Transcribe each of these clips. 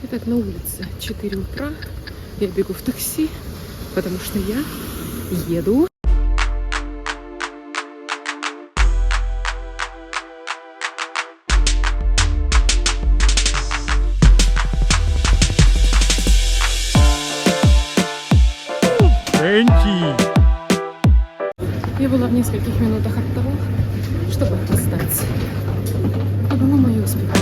Итак, на улице 4 утра. Я бегу в такси, потому что я еду. Я была в нескольких минутах от того, чтобы опоздать. Но, по-моему, я успеваю.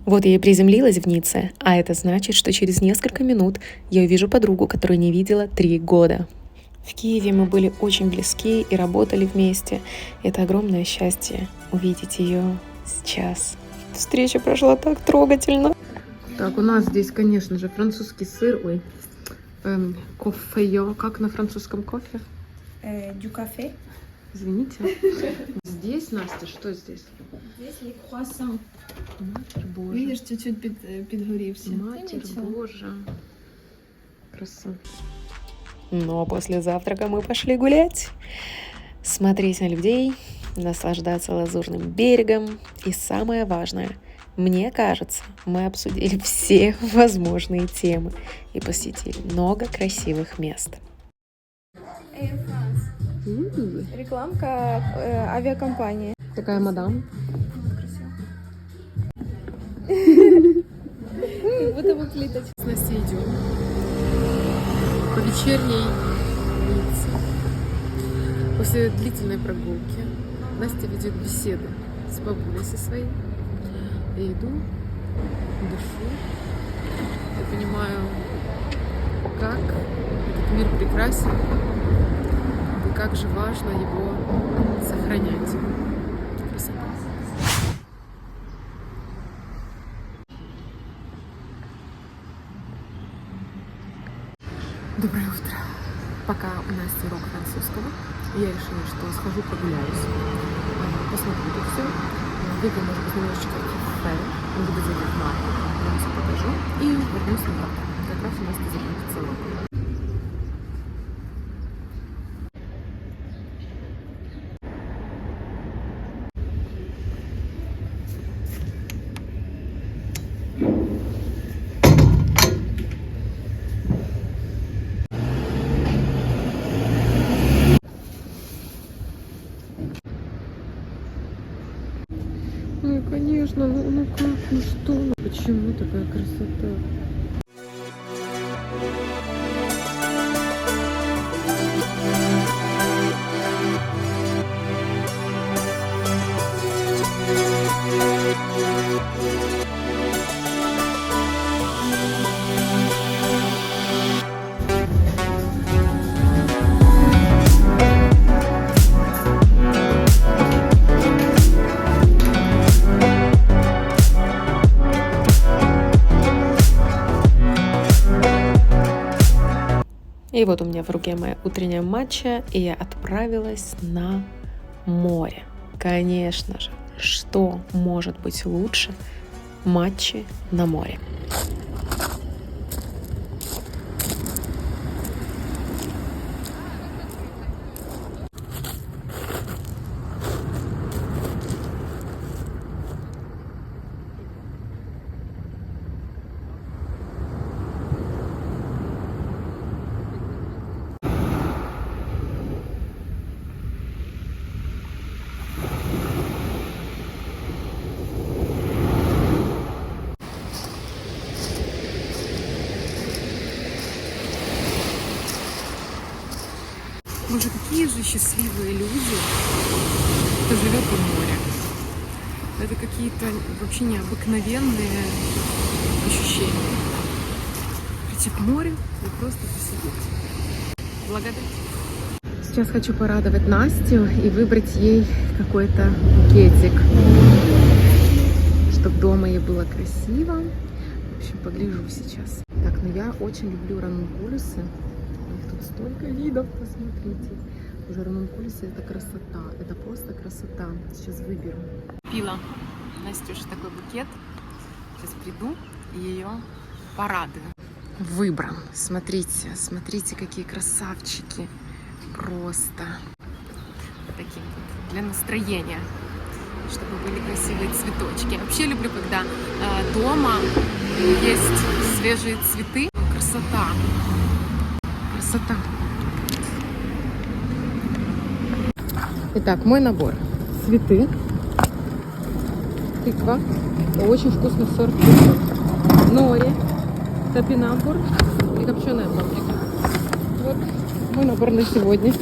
Вот я и приземлилась в Ницце, а это значит, что через несколько минут я увижу подругу, которую не видела 3 года. В Киеве мы были очень близки и работали вместе. Это огромное счастье увидеть ее сейчас. Встреча прошла так трогательно. Так, у нас здесь, конечно же, французский сыр. Ой, кофе. Как на французском кофе? Du café. Извините. Здесь, Настя, что здесь? Здесь есть круассан. Матерь Божа. Видишь, чуть-чуть подгоревший. Матерь Божа. Краса. Ну а после завтрака мы пошли гулять, смотреть на людей, наслаждаться лазурным берегом. И самое важное, мне кажется, мы обсудили все возможные темы и посетили много красивых мест. Air France. Рекламка авиакомпании. Такая мадам. Как будто бы плиточка. С Настей идем по вечерней Ницце. После длительной прогулки Настя ведет беседы с бабулей со своей. Я иду, дышу. Я понимаю, как этот мир прекрасен и как же важно его сохранять. Красота. Доброе утро. Пока у Насти урок французского, я решила, что схожу прогуляюсь, посмотрю тут все. Выйду, может быть, немножечко в кафе, буду заезжать в маркет, я вам все покажу и вернусь назад. Как раз у Насти закончится урок. Ну, конечно, ну как, ну что, ну почему такая красота? И вот у меня в руке моя утренняя матча, и я отправилась на море. Конечно же, что может быть лучше матчи на море? Боже, какие же счастливые люди, кто живет у моря. Это какие-то вообще необыкновенные ощущения. Прийти к морю и просто посидеть. Благодарить. Сейчас хочу порадовать Настю и выбрать ей какой-то букетик, чтобы дома ей было красиво. В общем, погляжу сейчас. Так, ну я очень люблю ранункулюсы. У них тут столько видов, посмотрите. Уже ранункулюсы — это красота. Это просто красота. Сейчас выберу. Купила Настюше такой букет. Сейчас приду и ее порадую. Выбран. Смотрите, смотрите, какие красавчики. Просто таким вот для настроения, чтобы были красивые цветочки. Я вообще люблю, когда дома есть свежие цветы. Красота. Красота. Итак, мой набор. Цветы. Тыква. Очень вкусный сорт. Нори. Топинамбур и копченая паприка. Вот мой набор на сегодня.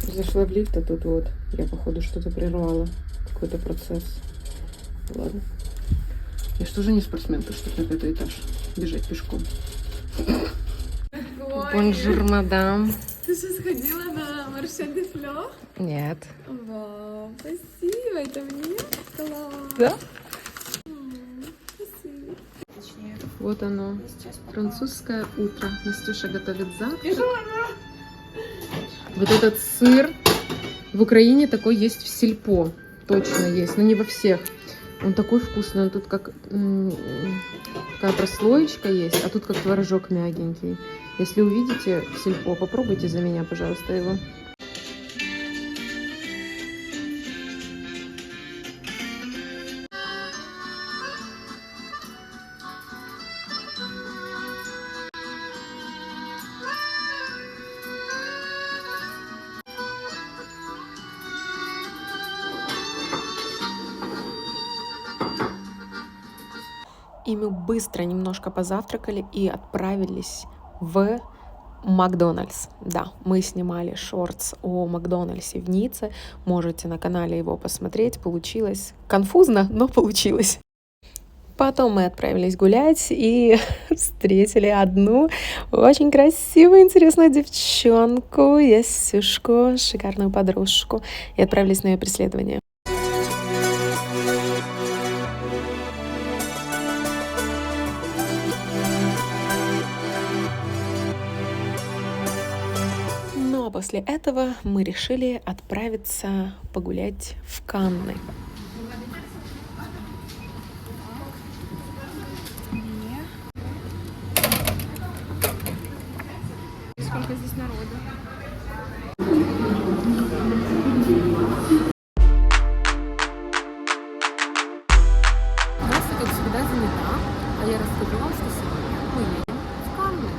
Зашла в лифт, а тут вот я, походу, что-то прервала. Какой-то процесс. Ладно. Я что же не спортсменка, чтобы на 5-й этаж бежать пешком. Бонжур, мадам. Ты же сходила на Марше де Флёр? Нет. Вау, спасибо, это мне? Класс. Да? Спасибо. Вот оно. Французское утро. Настюша готовит завтрак. Вот этот сыр. В Украине такой есть в сельпо. Точно есть, но не во всех. Он такой вкусный. Он тут как такая прослоечка есть, а тут как творожок мягенький. Если увидите в сельпо, попробуйте за меня, пожалуйста, его. И мы быстро немножко позавтракали и отправились в Макдональдс. Да, мы снимали шортс о Макдональдсе в Ницце. Можете на канале его посмотреть. Получилось конфузно, но получилось. Потом мы отправились гулять и встретили одну очень красивую, интересную девчонку, Ясюшку, шикарную подружку. И отправились на ее преследование. После этого мы решили отправиться погулять в Канны. Сколько здесь народу? Настя, как всегда, занята, а я рассказала, что сегодня мы едем в Канны.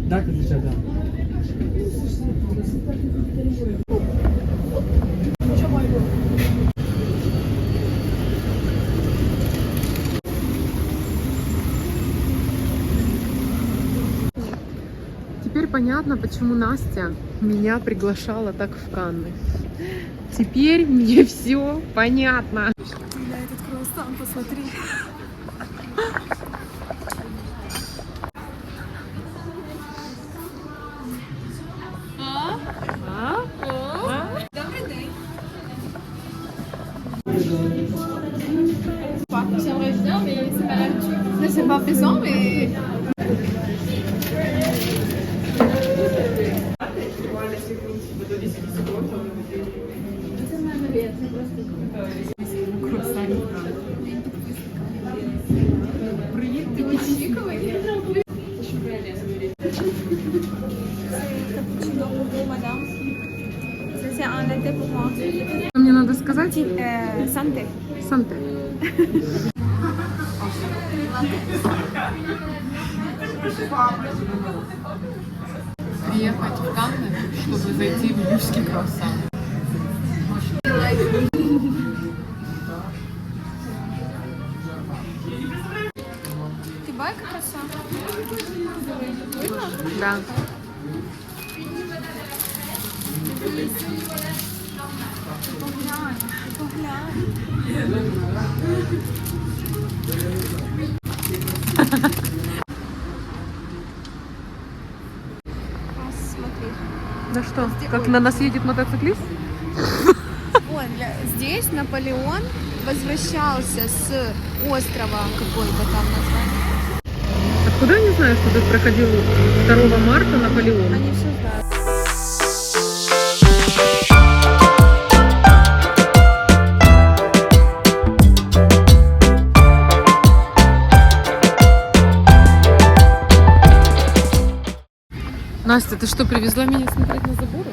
Так, отвечай, да. Теперь понятно, почему Настя меня приглашала так в Канны. Теперь мне все понятно. На этот круассан посмотри. Добрый день. J'aimerais bien, mais c'est pas l'habitude. Mais c'est pas faisant, mais... Привет, ты очень чиковый. Капучино pour madame. C'est un latte pour moi. Мне надо сказать Санте. Санте. Приехать в Канны, чтобы зайти в Бюрский круассан. все. Да. Смотри. Да что, как на нас едет мотоциклист? Вон, здесь Наполеон возвращался с острова какой-то там название. Откуда я не знаю, что тут проходил 2 марта Наполеон? Они все знают. Настя, ты что, привезла меня смотреть на заборы?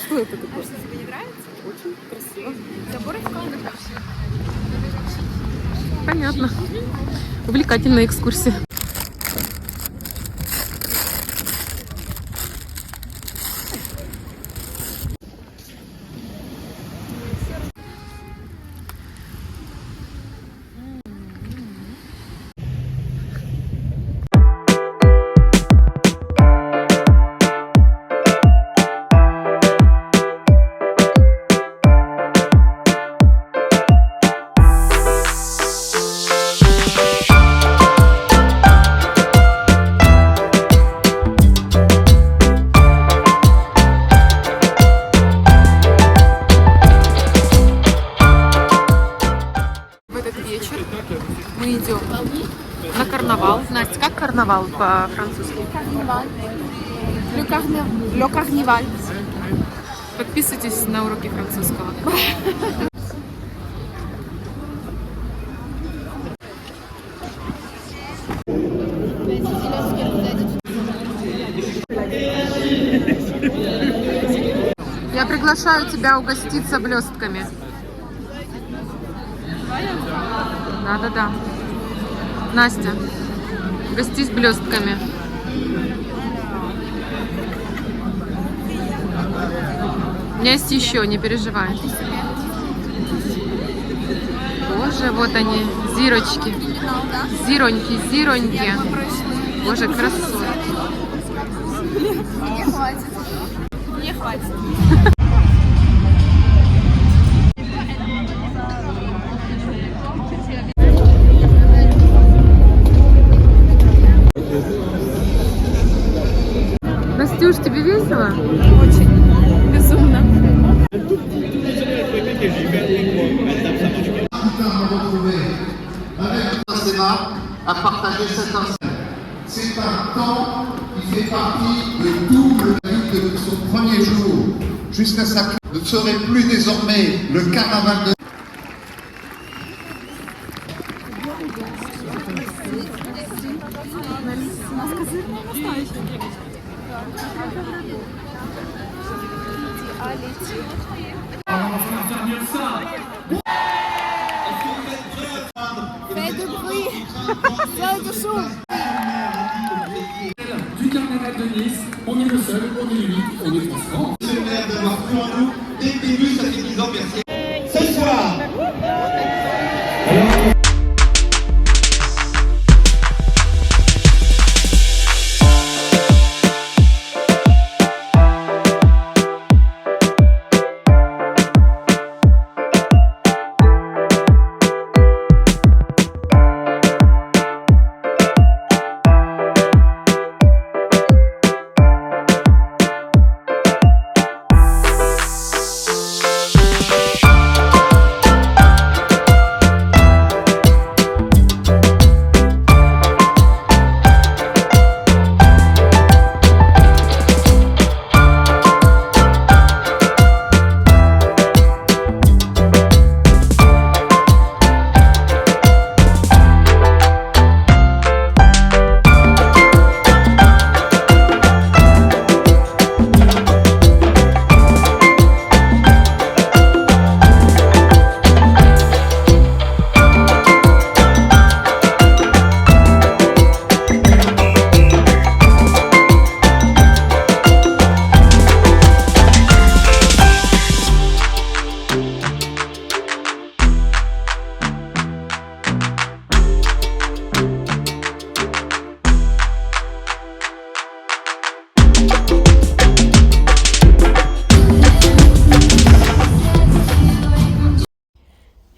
Что это такое? Что, тебе не нравится? Очень красиво. Заборы в комнатах все. Понятно. Увлекательная экскурсия. Мы идем на карнавал. Настя, как карнавал по-французски? Карниваль. Le Carnival. Подписывайтесь на уроки французского. Я приглашаю тебя угоститься блестками. Да. Настя, угостись блестками. У меня есть еще, не переживай. Боже, вот они, зирочки. Зироньки. Боже, красота. Мне хватит. Мне хватит. Настюш, тебе весело? Очень. Безумно. À partager cet instant. C'est un temps qui fait partie de tout le vie de son premier jour jusqu'à sa ne serait plus désormais le carnaval de Fais de bruit. Fais de son. Du carnaval de Nice, on est le seul, on est l'unique, on est transparent. d'avoir cru en nous dès le début, ça fait 10 ans, merci. Ce soir,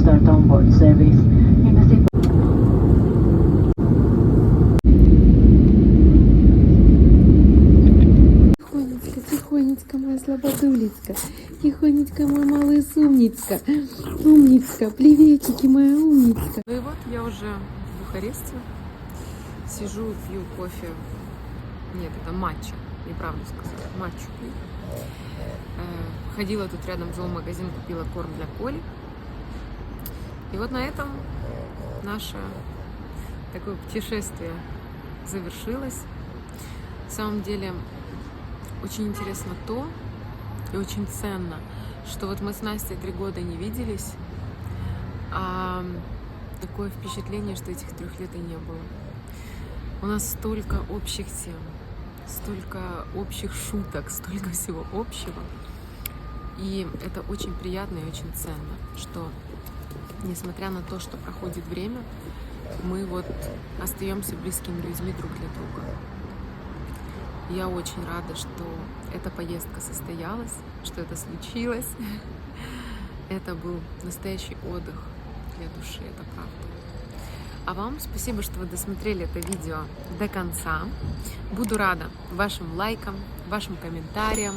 start onboard service. You must Тихонечко, тихонечко, моя слабодулечка. Тихонечко, моя малая умничка. Умничка, приветики, моя умничка. Ну и вот я уже в Бухаресте. Сижу, пью кофе. Нет, это матча. Неправду сказала. Матчу пью. Ходила тут рядом в зоомагазин, купила корм для Коли. И вот на этом наше такое путешествие завершилось. На самом деле очень интересно то и очень ценно, что вот мы с Настей 3 года не виделись, а такое впечатление, что этих 3 лет и не было. У нас столько общих тем, столько общих шуток, столько всего общего. И это очень приятно и очень ценно, что несмотря на то, что проходит время, мы вот остаемся близкими людьми друг для друга. Я очень рада, что эта поездка состоялась, что это случилось. Это был настоящий отдых для души, это правда. А вам спасибо, что вы досмотрели это видео до конца. Буду рада вашим лайкам, вашим комментариям.